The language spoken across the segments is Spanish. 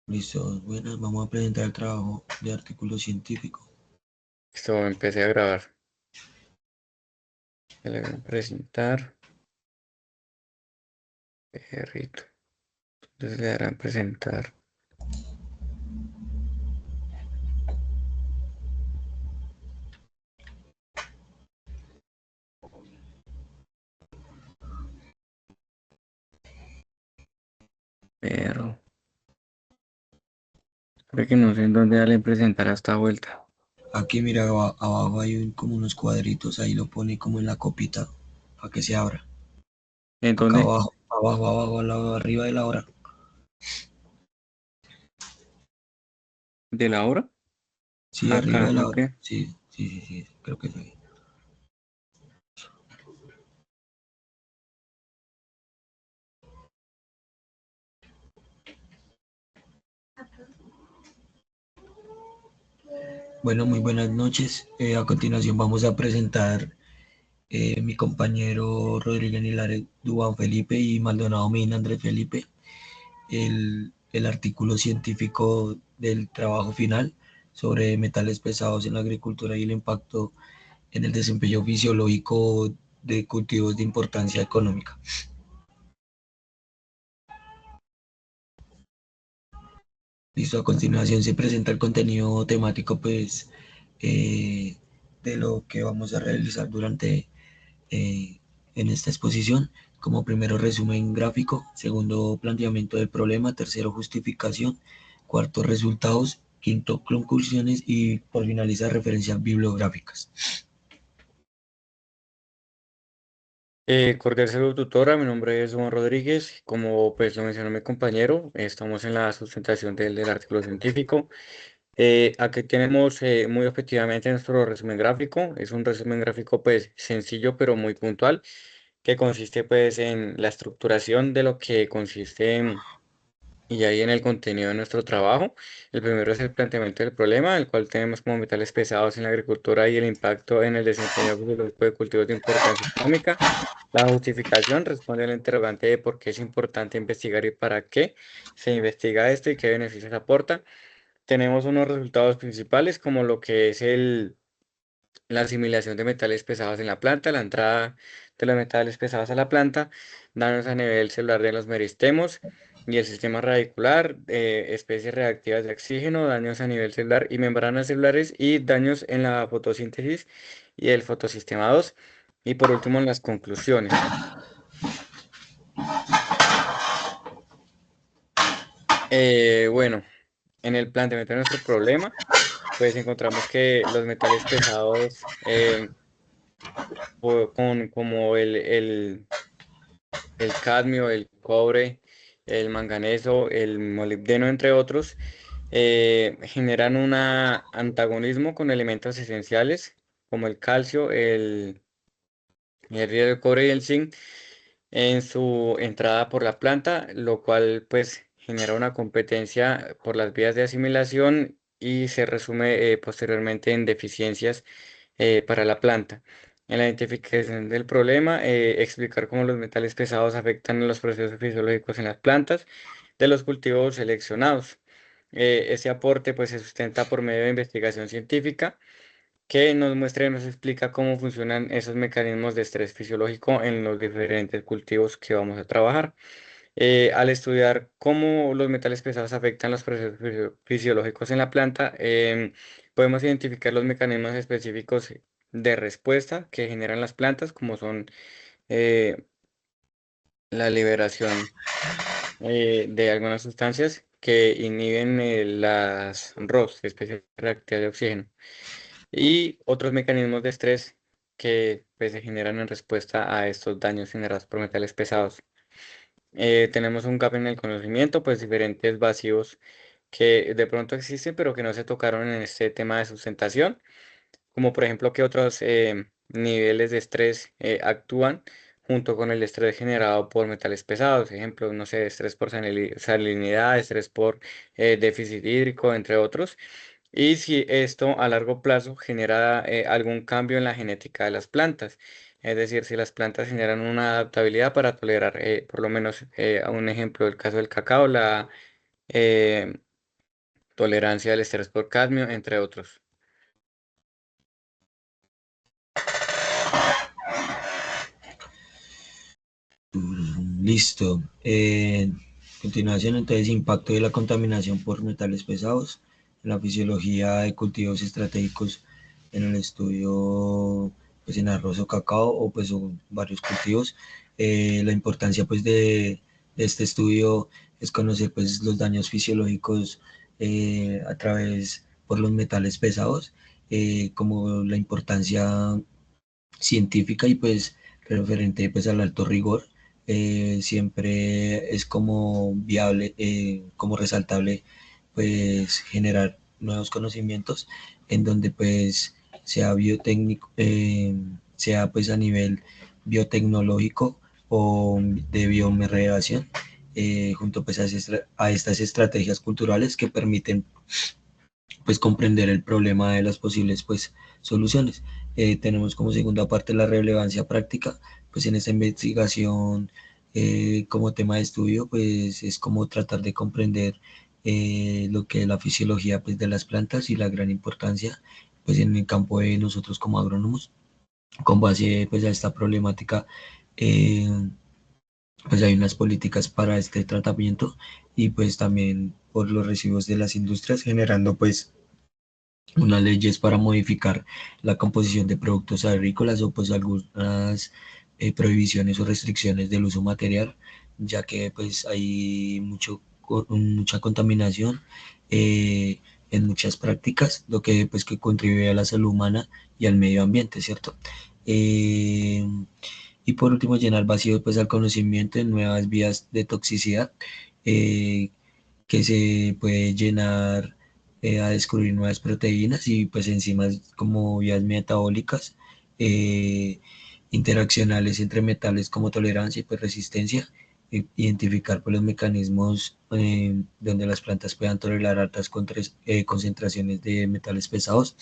Listo, buenas, vamos a presentar el trabajo de artículo científico. Listo, empecé a grabar. Le voy a presentar. Perrito. Entonces le darán presentar. Pero creo que no sé en dónde darle presentar a esta vuelta. Aquí mira, abajo hay como unos cuadritos, ahí lo pone como en la copita para que se abra. ¿En Acá dónde? abajo, abajo, al lado de arriba de la hora. ¿De la obra? Sí, arriba Acá, de la ok. hora. Sí, sí, sí, sí, creo que sí. Bueno, muy buenas noches. A continuación vamos a presentar mi compañero Rodríguez Nilares Dubán Felipe y Maldonado Mina Andrés Felipe el artículo científico del trabajo final sobre metales pesados en la agricultura y el impacto en el desempeño fisiológico de cultivos de importancia económica. Listo, a continuación se presenta el contenido temático eh, de lo que vamos a realizar durante en esta exposición. Como primero, resumen gráfico; segundo, planteamiento del problema; tercero, justificación; cuarto, resultados; quinto, conclusiones; y por finalizar, referencias bibliográficas. Cordial saludo, tutora. Mi nombre es Juan Rodríguez. Como pues lo mencionó mi compañero, estamos en la sustentación del artículo científico. Aquí tenemos muy objetivamente nuestro resumen gráfico. Es un resumen gráfico pues sencillo pero muy puntual, que consiste pues en la estructuración de lo que consiste y ahí en el contenido de nuestro trabajo. El primero es el planteamiento del problema, el cual tenemos como metales pesados en la agricultura y el impacto en el desempeño fisiológico de cultivos de importancia económica. La justificación responde al interrogante de por qué es importante investigar y para qué se investiga esto y qué beneficios aporta. Tenemos unos resultados principales como lo que es la asimilación de metales pesados en la planta, la entrada de los metales pesados a la planta, daños a nivel celular de los meristemos y el sistema radicular, especies reactivas de oxígeno, daños a nivel celular y membranas celulares y daños en la fotosíntesis y el fotosistema 2. Y por último, en las conclusiones. Bueno, en el planteamiento de nuestro problema, pues encontramos que los metales pesados, como el cadmio, el cobre, el manganeso, el molibdeno, entre otros, generan un antagonismo con elementos esenciales como el calcio, el hierro, el cobre y el zinc en su entrada por la planta, lo cual pues genera una competencia por las vías de asimilación y se resume posteriormente en deficiencias para la planta. En la identificación del problema, explicar cómo los metales pesados afectan los procesos fisiológicos en las plantas de los cultivos seleccionados. Ese aporte pues se sustenta por medio de investigación científica que nos muestra y nos explica cómo funcionan esos mecanismos de estrés fisiológico en los diferentes cultivos que vamos a trabajar. Al estudiar cómo los metales pesados afectan los procesos fisiológicos en la planta, podemos identificar los mecanismos específicos de respuesta que generan las plantas, como son eh, la liberación de algunas sustancias que inhiben las ROS, especies reactivas de oxígeno, y otros mecanismos de estrés que pues, se generan en respuesta a estos daños generados por metales pesados. Tenemos un gap en el conocimiento, pues diferentes vacíos que de pronto existen, pero que no se tocaron en este tema de sustentación, como por ejemplo que otros niveles de estrés actúan junto con el estrés generado por metales pesados, ejemplo, no sé, estrés por salinidad, estrés por déficit hídrico, entre otros. Y si esto a largo plazo genera algún cambio en la genética de las plantas, es decir, si las plantas generan una adaptabilidad para tolerar, por lo menos a un ejemplo, el caso del cacao, eh, tolerancia al estrés por cadmio, entre otros. Listo. Continuación, entonces, impacto de la contaminación por metales pesados en la fisiología de cultivos estratégicos en el estudio, pues en arroz o cacao o pues varios cultivos. La importancia pues de este estudio es conocer pues los daños fisiológicos a través por los metales pesados, como la importancia científica y pues referente pues al alto rigor, siempre es como viable, como resaltable pues generar nuevos conocimientos en donde pues sea biotécnico, sea pues a nivel biotecnológico o de biomederación, junto pues a estas estrategias culturales que permiten pues comprender el problema de las posibles pues soluciones. Tenemos como segunda parte la relevancia práctica, pues en esta investigación como tema de estudio pues es como tratar de comprender lo que es la fisiología pues de las plantas y la gran importancia pues en el campo de nosotros como agrónomos. Con base pues a esta problemática, eh, pues hay unas políticas para este tratamiento y pues también por los residuos de las industrias generando pues unas leyes para modificar la composición de productos agrícolas o pues algunas prohibiciones o restricciones del uso material, ya que pues hay mucha contaminación en muchas prácticas, lo que pues que contribuye a la salud humana y al medio ambiente, ¿cierto? Eh, y por último, llenar vacíos pues al conocimiento en nuevas vías de toxicidad, eh, que se puede llenar a descubrir nuevas proteínas y pues enzimas como vías metabólicas, eh, interaccionales entre metales como tolerancia y pues resistencia, identificar pues, los mecanismos donde las plantas puedan tolerar altas concentraciones de metales pesados,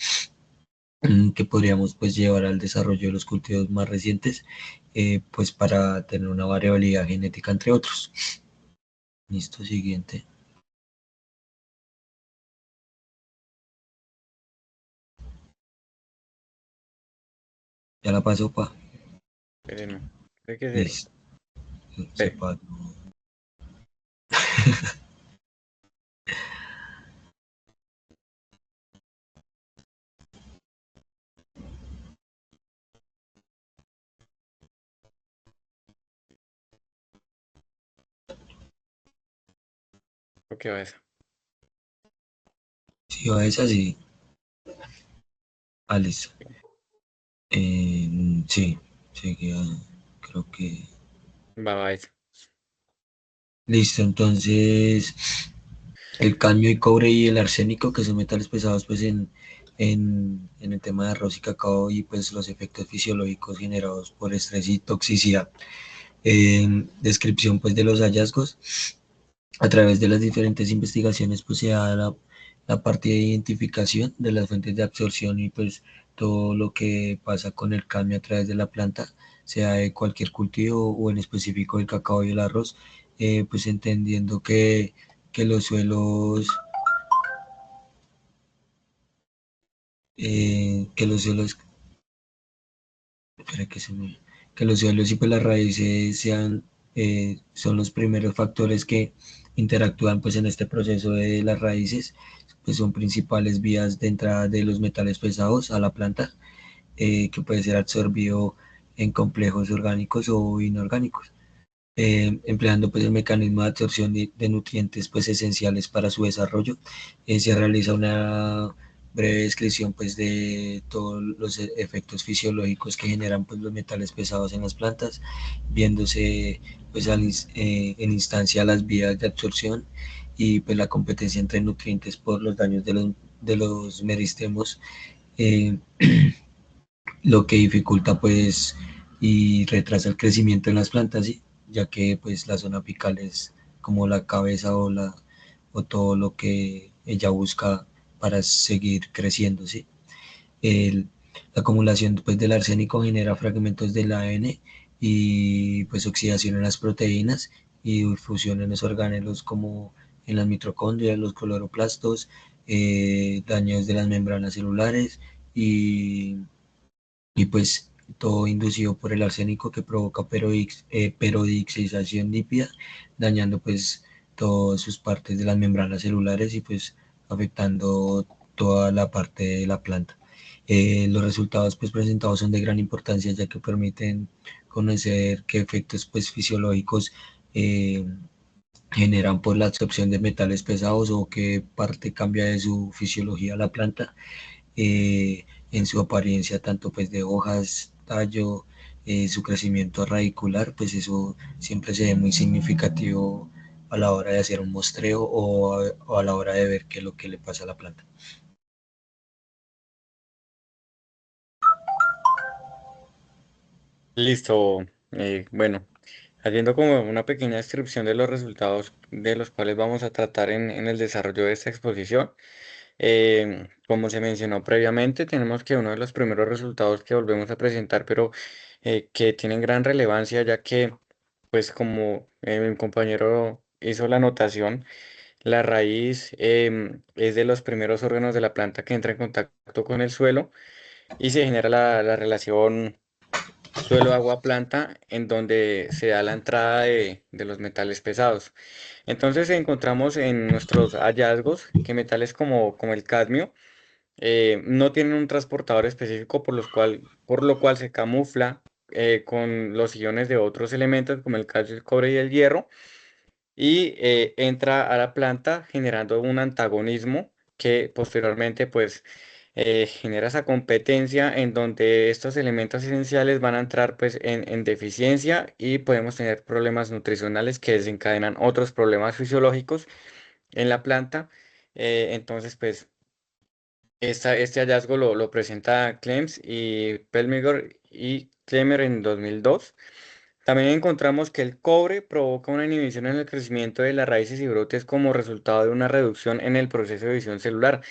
que podríamos pues llevar al desarrollo de los cultivos más recientes, pues para tener una variabilidad genética entre otros. Listo, siguiente. Ya la pasó, pa. No. Creo que Listo. se- Sepa. creo que va eso. Si va esa, sí. Ah, listo. Sí, seguía, creo que. Va eso. Listo, entonces el cadmio y cobre y el arsénico, que son metales pesados, pues en el tema de arroz y cacao y pues los efectos fisiológicos generados por estrés y toxicidad. Descripción pues de los hallazgos. A través de las diferentes investigaciones pues se da la parte de identificación de las fuentes de absorción y pues todo lo que pasa con el cadmio a través de la planta, sea de cualquier cultivo o en específico el cacao y el arroz, pues entendiendo que los suelos, que los suelos, espera que se me, que los suelos y pues las raíces sean, son los primeros factores que interactúan pues en este proceso de las raíces, pues son principales vías de entrada de los metales pesados a la planta, que puede ser absorbido en complejos orgánicos o inorgánicos, empleando pues el mecanismo de absorción de nutrientes pues esenciales para su desarrollo. Se realiza una breve descripción pues de todos los efectos fisiológicos que generan pues los metales pesados en las plantas, viéndose pues en instancia las vías de absorción y pues la competencia entre nutrientes por los daños de los meristemos, eh, lo que dificulta pues y retrasa el crecimiento en las plantas, ¿sí? Ya que pues la zona apical es como la cabeza o todo lo que ella busca para seguir creciendo, ¿sí? El, la acumulación pues, del arsénico genera fragmentos del ADN y pues oxidación en las proteínas y difusión en los organelos como en las mitocondrias, los cloroplastos, daños de las membranas celulares y, y pues todo inducido por el arsénico que provoca peroxidación lípida, dañando pues todas sus partes de las membranas celulares y pues afectando toda la parte de la planta. Los resultados pues presentados son de gran importancia ya que permiten conocer qué efectos pues fisiológicos eh, generan por la absorción de metales pesados o qué parte cambia de su fisiología la planta en su apariencia tanto pues de hojas, tallo, su crecimiento radicular, pues eso siempre se ve muy significativo a la hora de hacer un muestreo o a la hora de ver qué es lo que le pasa a la planta. Listo. Bueno, haciendo como una pequeña descripción de los resultados de los cuales vamos a tratar en el desarrollo de esta exposición. Como se mencionó previamente, tenemos que uno de los primeros resultados que volvemos a presentar, pero que tienen gran relevancia, ya que, pues como mi compañero hizo la anotación, la raíz es de los primeros órganos de la planta que entra en contacto con el suelo y se genera la relación suelo-agua-planta en donde se da la entrada de los metales pesados. Entonces encontramos en nuestros hallazgos que metales como el cadmio no tienen un transportador específico por lo cual se camufla con los iones de otros elementos como el calcio, el cobre y el hierro y entra a la planta generando un antagonismo que posteriormente pues genera esa competencia en donde estos elementos esenciales van a entrar pues en deficiencia y podemos tener problemas nutricionales que desencadenan otros problemas fisiológicos en la planta. Entonces pues este hallazgo lo presenta Clems y Pelmigor y Klemer en 2002. También encontramos que el cobre provoca una inhibición en el crecimiento de las raíces y brotes como resultado de una reducción en el proceso de división celular,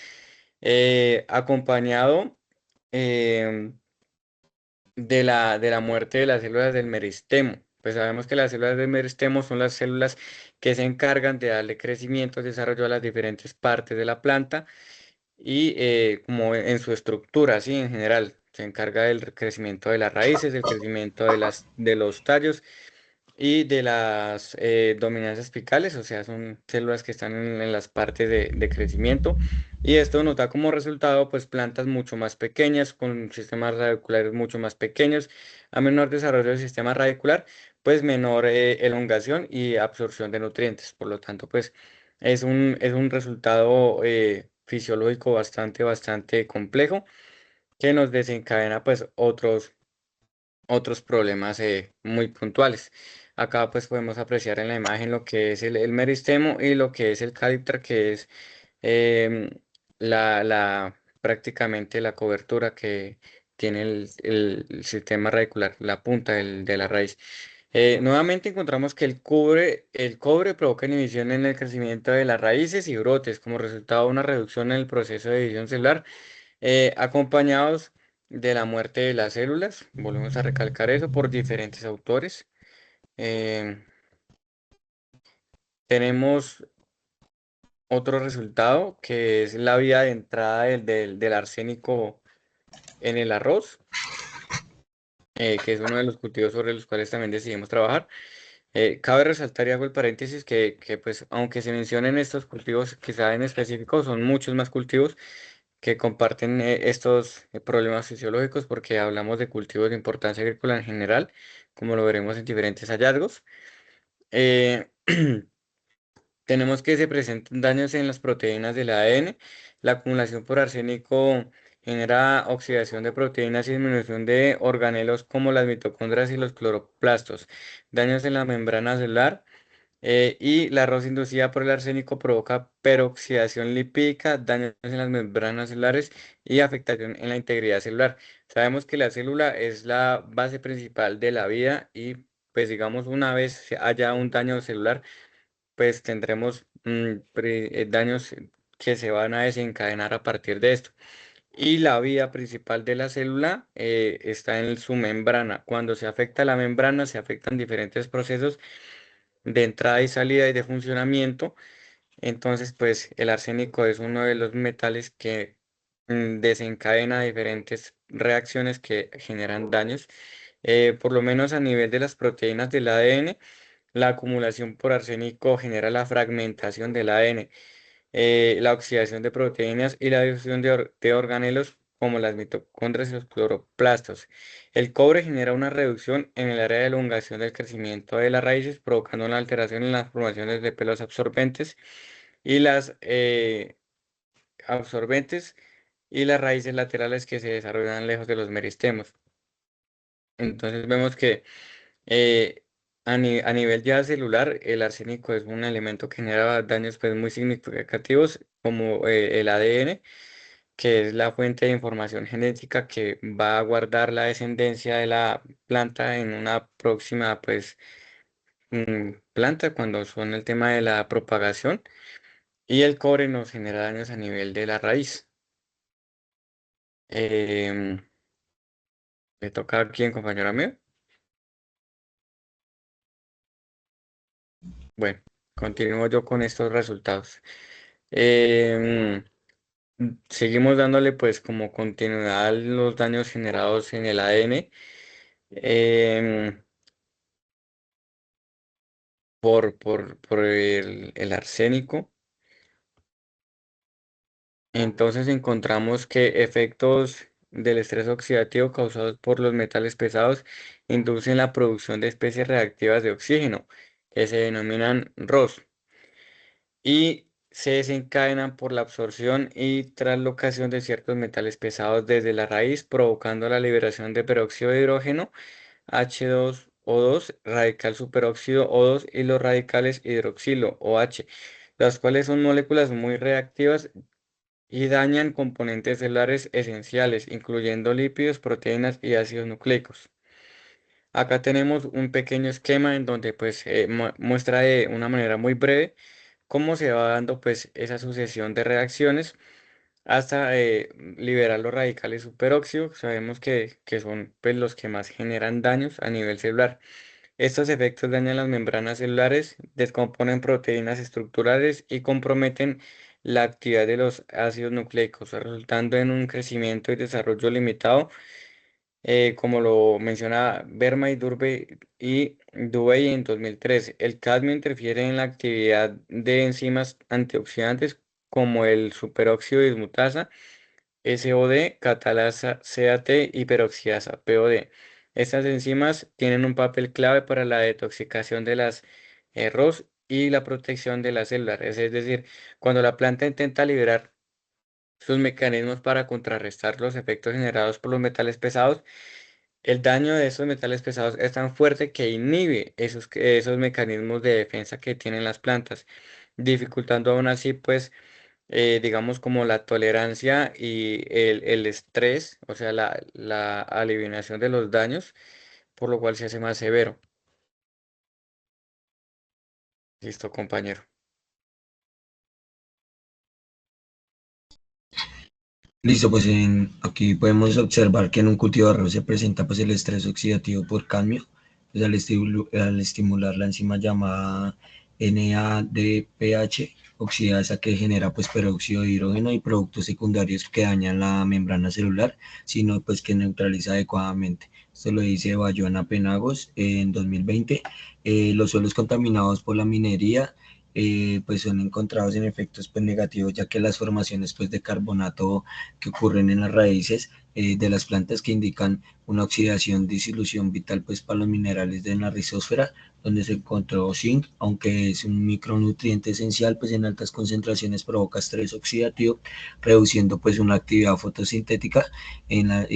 acompañado em, de la muerte de las células del meristemo. Pues sabemos que las células del meristemo son las células que se encargan de darle crecimiento y desarrollo a las diferentes partes de la planta y como en su estructura, ¿sí? En general, se encarga del crecimiento de las raíces, del crecimiento de los tallos y de las dominancias apicales, o sea, son células que están en las partes de crecimiento. Y esto nos da como resultado, pues, plantas mucho más pequeñas, con sistemas radiculares mucho más pequeños. A menor desarrollo del sistema radicular, pues, menor elongación y absorción de nutrientes. Por lo tanto, pues, es un resultado fisiológico bastante complejo que nos desencadena, pues, otros problemas muy puntuales. Acá pues podemos apreciar en la imagen lo que es el meristemo y lo que es el calípter, que es em, prácticamente la cobertura que tiene el sistema radicular, la punta de la raíz. Nuevamente encontramos que el cobre provoca inhibición en el crecimiento de las raíces y brotes como resultado de una reducción en el proceso de división celular acompañados de la muerte de las células. Volvemos a recalcar eso por diferentes autores. Eh, tenemos otro resultado que es la vía de entrada del arsénico en el arroz, que es uno de los cultivos sobre los cuales también decidimos trabajar. Cabe resaltar y hago el paréntesis que, pues aunque se mencionen estos cultivos quizá en específico, son muchos más cultivos que comparten estos problemas fisiológicos porque hablamos de cultivos de importancia agrícola en general, como lo veremos en diferentes hallazgos. Eh, tenemos que se presentan daños en las proteínas del ADN. La acumulación por arsénico genera oxidación de proteínas y disminución de organelos como las mitocondrias y los cloroplastos. Daños en la membrana celular y la arroz inducida por el arsénico provoca peroxidación lipídica, daños en las membranas celulares y afectación en la integridad celular. Sabemos que la célula es la base principal de la vida y pues digamos una vez haya un daño celular, pues tendremos daños que se van a desencadenar a partir de esto. Y la vía principal de la célula está en su membrana. Cuando se afecta la membrana, se afectan diferentes procesos de entrada y salida y de funcionamiento Entonces, pues el arsénico es uno de los metales que desencadena diferentes reacciones que generan daños. Por lo menos a nivel de las proteínas del ADN, la acumulación por arsénico genera la fragmentación del ADN, la oxidación de proteínas y la difusión de organelos como las mitocondrias y los cloroplastos. El cobre genera una reducción en el área de elongación del crecimiento de las raíces, provocando una alteración en las formaciones de pelos absorbentes y las absorbentes y las raíces laterales que se desarrollan lejos de los meristemos. Entonces vemos que a nivel ya celular, el arsénico es un elemento que genera daños pues, muy significativos como el ADN, que es la fuente de información genética que va a guardar la descendencia de la planta en una próxima pues, planta cuando son el tema de la propagación. Y el cobre nos genera daños a nivel de la raíz. Em, ¿Le toca a quién, compañero mío? Bueno, continúo yo con estos resultados. Em, Seguimos dándole pues como continuidad a los daños generados en el ADN em, por el arsénico. Entonces encontramos que efectos del estrés oxidativo causados por los metales pesados inducen la producción de especies reactivas de oxígeno, que se denominan ROS, y se desencadenan por la absorción y translocación de ciertos metales pesados desde la raíz, provocando la liberación de peróxido de hidrógeno, H2O2, radical superóxido O2 y los radicales hidroxilo, OH, las cuales son moléculas muy reactivas y dañan componentes celulares esenciales, incluyendo lípidos, proteínas y ácidos nucleicos. Acá tenemos un pequeño esquema en donde pues muestra de una manera muy breve cómo se va dando pues esa sucesión de reacciones hasta liberar los radicales superóxidos. Sabemos que son pues los que más generan daños a nivel celular. Estos efectos dañan las membranas celulares, descomponen proteínas estructurales y comprometen la actividad de los ácidos nucleicos, resultando en un crecimiento y desarrollo limitado, como lo menciona Verma y Dubey en 2013. El cadmio interfiere en la actividad de enzimas antioxidantes como el superóxido dismutasa, SOD, catalasa CAT y peroxidasa POD. Estas enzimas tienen un papel clave para la detoxificación de las ROS y la protección de las células. Es decir, cuando la planta intenta liberar sus mecanismos para contrarrestar los efectos generados por los metales pesados, el daño de esos metales pesados es tan fuerte que inhibe esos mecanismos de defensa que tienen las plantas, dificultando aún así, pues, digamos, como la tolerancia y el estrés, o sea, la eliminación de los daños, por lo cual se hace más severo. Listo, compañero. Listo, pues aquí podemos observar que en un cultivo de arroz se presenta pues el estrés oxidativo por cadmio, pues al estimular la enzima llamada NADPH oxidasa que genera pues peróxido de hidrógeno y productos secundarios que dañan la membrana celular, sino pues que neutraliza adecuadamente. Esto lo dice Bayona Penagos en 2020. Los suelos contaminados por la minería pues son encontrados en efectos pues negativos, ya que las formaciones pues de carbonato que ocurren en las raíces de las plantas que indican una oxidación, disolución vital pues para los minerales de la rizósfera, donde se encontró zinc, aunque es un micronutriente esencial, pues en altas concentraciones provoca estrés oxidativo, reduciendo pues una actividad fotosintética en la,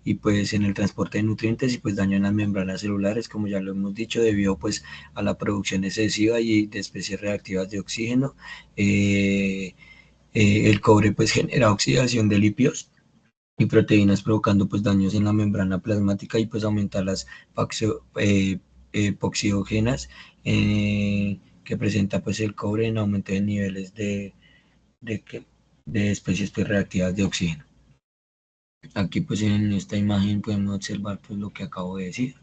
y pues en el transporte de nutrientes y pues daño en las membranas celulares, como ya lo hemos dicho, debido pues a la producción excesiva y de especies reactivas de oxígeno. El cobre pues genera oxidación de lípidos y proteínas provocando pues daños en la membrana plasmática y pues aumentar las epoxidógenas que presenta pues el cobre en aumento de niveles de, de especies pues reactivas de oxígeno. Aquí pues en esta imagen podemos observar pues lo que acabo de decir,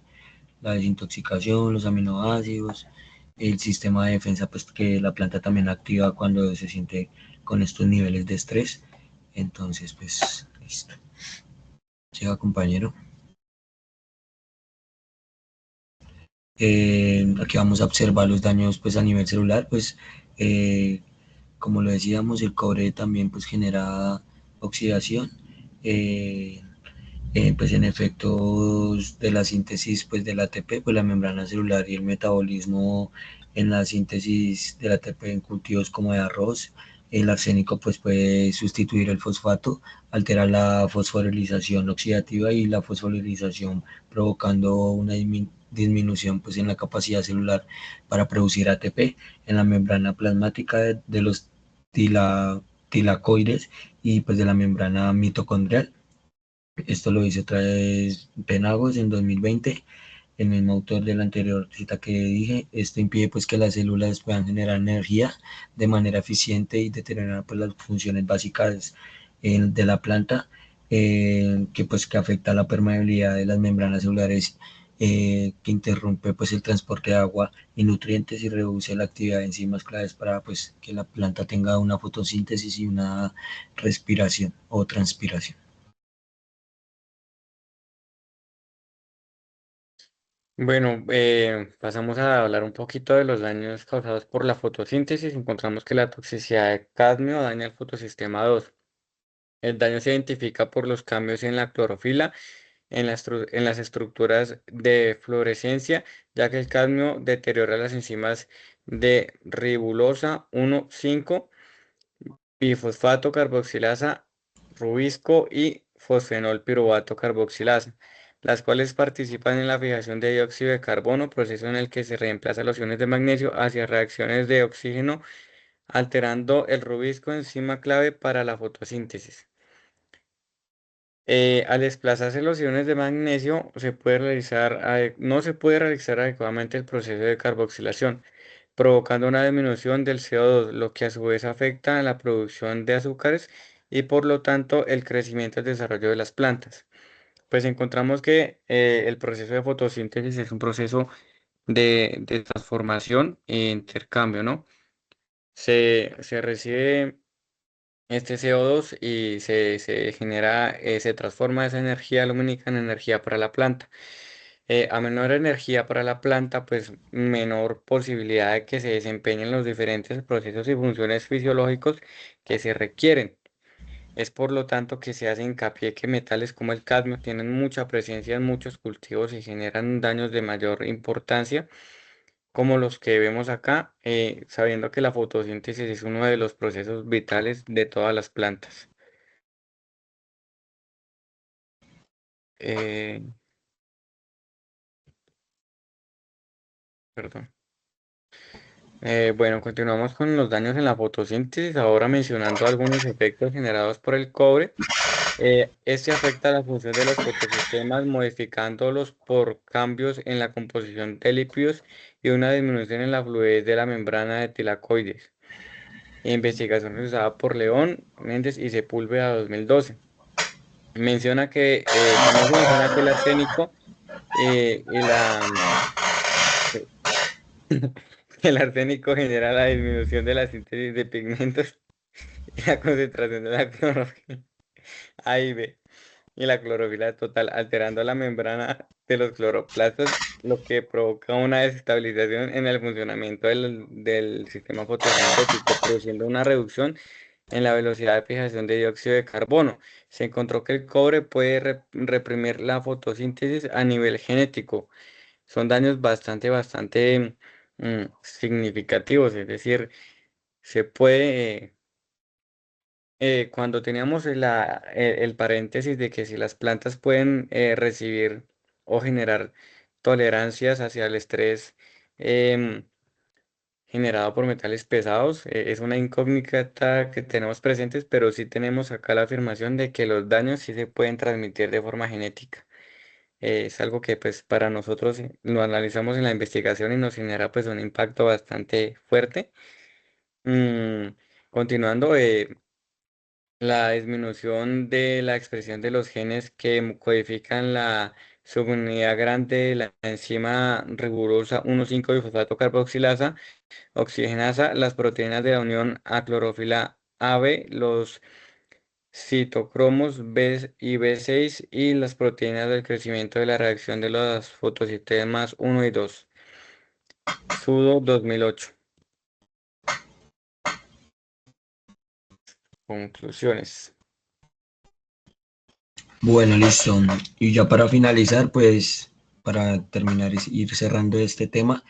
la desintoxicación, los aminoácidos, el sistema de defensa pues que la planta también activa cuando se siente con estos niveles de estrés. Entonces pues listo. Llega compañero. Aquí vamos a observar los daños pues a nivel celular, pues eh, como lo decíamos, el cobre también pues genera oxidación. Eh, pues en efectos de la síntesis pues del ATP, pues la membrana celular y el metabolismo en la síntesis del ATP en cultivos como de arroz, el arsénico pues puede sustituir el fosfato, alterar la fosforilización oxidativa y la fosforilización provocando una disminución pues en la capacidad celular para producir ATP en la membrana plasmática de los tilacoides y pues de la membrana mitocondrial. Esto lo hizo otra vez Penagos en 2020, el mismo autor de la anterior cita que dije. Esto impide pues que las células puedan generar energía de manera eficiente y deteriorar pues las funciones básicas de la planta, que afecta la permeabilidad de las membranas celulares, que interrumpe pues el transporte de agua y nutrientes y reduce la actividad de enzimas claves para pues que la planta tenga una fotosíntesis y una respiración o transpiración. Bueno, pasamos a hablar un poquito de los daños causados por la fotosíntesis. Encontramos que la toxicidad de cadmio daña el fotosistema 2. El daño se identifica por los cambios en la clorofila, en las estructuras de fluorescencia, ya que el cadmio deteriora las enzimas de ribulosa 1,5, bifosfato carboxilasa, rubisco y fosfenol piruvato carboxilasa, las cuales participan en la fijación de dióxido de carbono, proceso en el que se reemplazan los iones de magnesio hacia reacciones de oxígeno, alterando el rubisco, enzima clave para la fotosíntesis. Al desplazarse los iones de magnesio, no se puede realizar adecuadamente el proceso de carboxilación, provocando una disminución del CO2, lo que a su vez afecta a la producción de azúcares y por lo tanto el crecimiento y el desarrollo de las plantas. Pues encontramos que el proceso de fotosíntesis es un proceso de transformación e intercambio, ¿no? Se recibe este CO2 y se genera, se transforma esa energía lumínica en energía para la planta. A menor energía para la planta, pues menor posibilidad de que se desempeñen los diferentes procesos y funciones fisiológicos que se requieren. Es por lo tanto que se hace hincapié que metales como el cadmio tienen mucha presencia en muchos cultivos y generan daños de mayor importancia, como los que vemos acá, sabiendo que la fotosíntesis es uno de los procesos vitales de todas las plantas. Eh, Perdón. Bueno, continuamos con los daños en la fotosíntesis, ahora mencionando algunos efectos generados por el cobre. Este afecta la función de los fotosistemas, modificándolos por cambios en la composición de lípidos y una disminución en la fluidez de la membrana de tilacoides. Investigación realizada por León, Méndez y Sepúlveda 2012. También se menciona que el arsénico y el arsénico genera la disminución de la síntesis de pigmentos y la concentración de la clorofila A y B y la clorofila total, alterando la membrana de los cloroplastos, lo que provoca una desestabilización en el funcionamiento del sistema fotosintético, produciendo una reducción en la velocidad de fijación de dióxido de carbono. Se encontró que el cobre puede reprimir la fotosíntesis a nivel genético. Son daños bastante significativos, es decir, se puede, cuando teníamos el paréntesis de que si las plantas pueden recibir o generar tolerancias hacia el estrés em, generado por metales pesados, es una incógnita que tenemos presentes, pero sí tenemos acá la afirmación de que los daños sí se pueden transmitir de forma genética. Es algo que pues para nosotros lo analizamos en la investigación y nos genera pues un impacto bastante fuerte. Mm, Continuando, la disminución de la expresión de los genes que codifican la subunidad grande, la enzima rigurosa 1,5-bifosfato carboxilasa, oxigenasa, las proteínas de la unión a clorofila AB, los citocromos B y B6 y las proteínas del crecimiento de la reacción de los fotosistemas 1 y 2. Sudo 2008. Conclusiones. Bueno, listo. Y ya para finalizar, pues para terminar y ir cerrando este tema,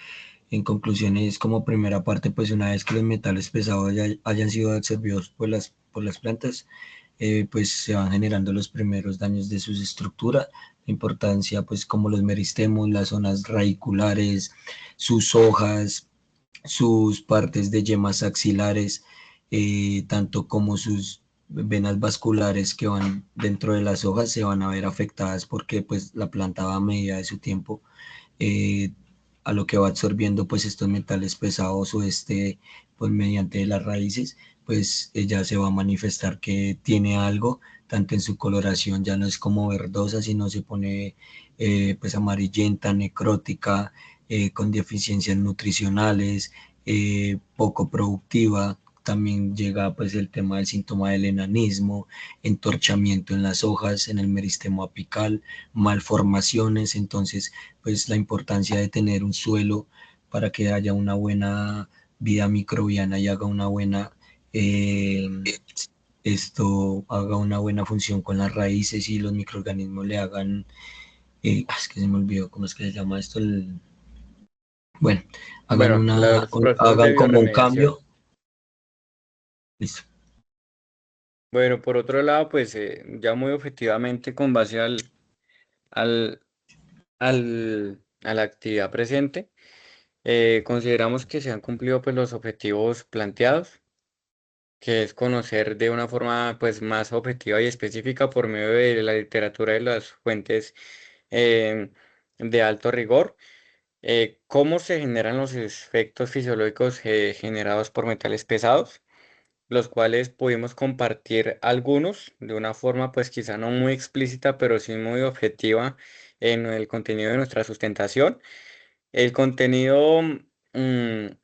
en conclusiones, como primera parte, pues una vez que los metales pesados hayan sido absorbidos por las plantas, pues se van generando los primeros daños de su estructura. La importancia, pues como los meristemos, las zonas radiculares, sus hojas, sus partes de yemas axilares, tanto como sus venas vasculares que van dentro de las hojas se van a ver afectadas porque pues la planta va a medida de su tiempo eh, a lo que va absorbiendo pues estos metales pesados o pues mediante las raíces, pues ella se va a manifestar que tiene algo, tanto en su coloración ya no es como verdosa, sino se pone pues amarillenta, necrótica, con deficiencias nutricionales, poco productiva. También llega pues el tema del síntoma del enanismo, entorchamiento en las hojas, en el meristemo apical, malformaciones. Entonces pues la importancia de tener un suelo para que haya una buena vida microbiana y haga una buena eh, haga una buena función con las raíces y los microorganismos le hagan, es que se me olvidó cómo es que se llama esto, bueno, hagan Bueno, los procesos de hagan como un biorremediación. cambio. Listo. Bueno, por otro lado, pues ya muy objetivamente con base al, a la actividad presente, consideramos que se han cumplido pues los objetivos planteados, que es conocer de una forma pues más objetiva y específica por medio de la literatura y las fuentes eh, de alto rigor, cómo se generan los efectos fisiológicos generados por metales pesados, los cuales pudimos compartir algunos de una forma pues quizá no muy explícita, pero sí muy objetiva en el contenido de nuestra sustentación. El contenido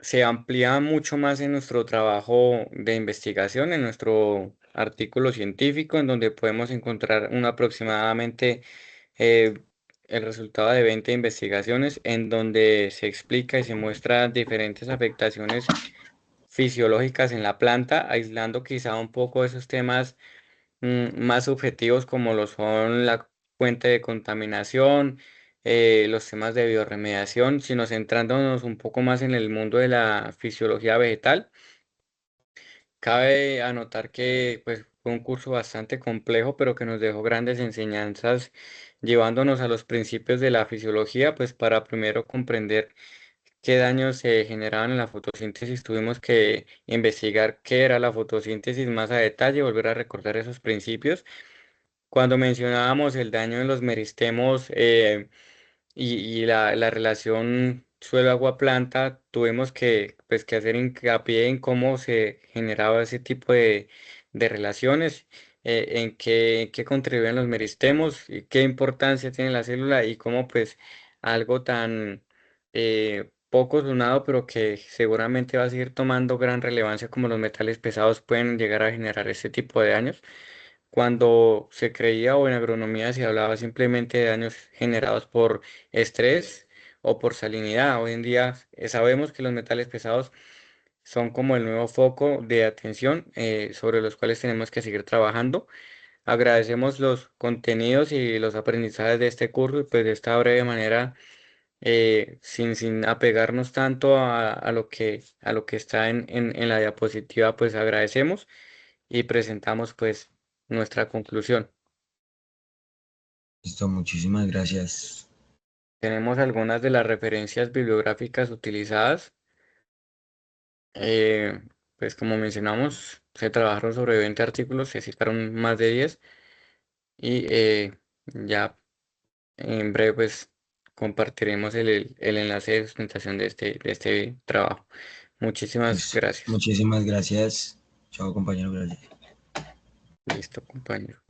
se amplía mucho más en nuestro trabajo de investigación, en nuestro artículo científico, en donde podemos encontrar aproximadamente eh, el resultado de 20 investigaciones, en donde se explica y se muestra diferentes afectaciones fisiológicas en la planta, aislando quizá un poco esos temas más subjetivos como lo son la fuente de contaminación, los temas de biorremediación, sino centrándonos un poco más en el mundo de la fisiología vegetal. Cabe anotar que pues, fue un curso bastante complejo, pero que nos dejó grandes enseñanzas, llevándonos a los principios de la fisiología, pues para primero comprender qué daños se generaban en la fotosíntesis, tuvimos que investigar qué era la fotosíntesis más a detalle, volver a recordar esos principios. Cuando mencionábamos el daño en los meristemos y la relación suelo-agua-planta, tuvimos pues, que hacer hincapié en cómo se generaba ese tipo de relaciones, en qué contribuyen los meristemos, y qué importancia tiene la célula y cómo pues algo tan poco sonado, pero que seguramente va a seguir tomando gran relevancia como los metales pesados pueden llegar a generar ese tipo de daños cuando se creía o en agronomía se hablaba simplemente de daños generados por estrés o por salinidad. Hoy en día sabemos que los metales pesados son como el nuevo foco de atención sobre los cuales tenemos que seguir trabajando. Agradecemos los contenidos y los aprendizajes de este curso y pues de esta breve manera, sin apegarnos tanto a lo que está en la diapositiva, pues agradecemos y presentamos pues nuestra conclusión. Listo, muchísimas gracias. Tenemos algunas de las referencias bibliográficas utilizadas. Pues como mencionamos, se trabajaron sobre 20 artículos, se citaron más de 10 y ya en breve pues compartiremos el enlace de sustentación de este trabajo. Muchísimas Listo. gracias. Muchísimas gracias. Chao, compañero, gracias. Listo, compañero.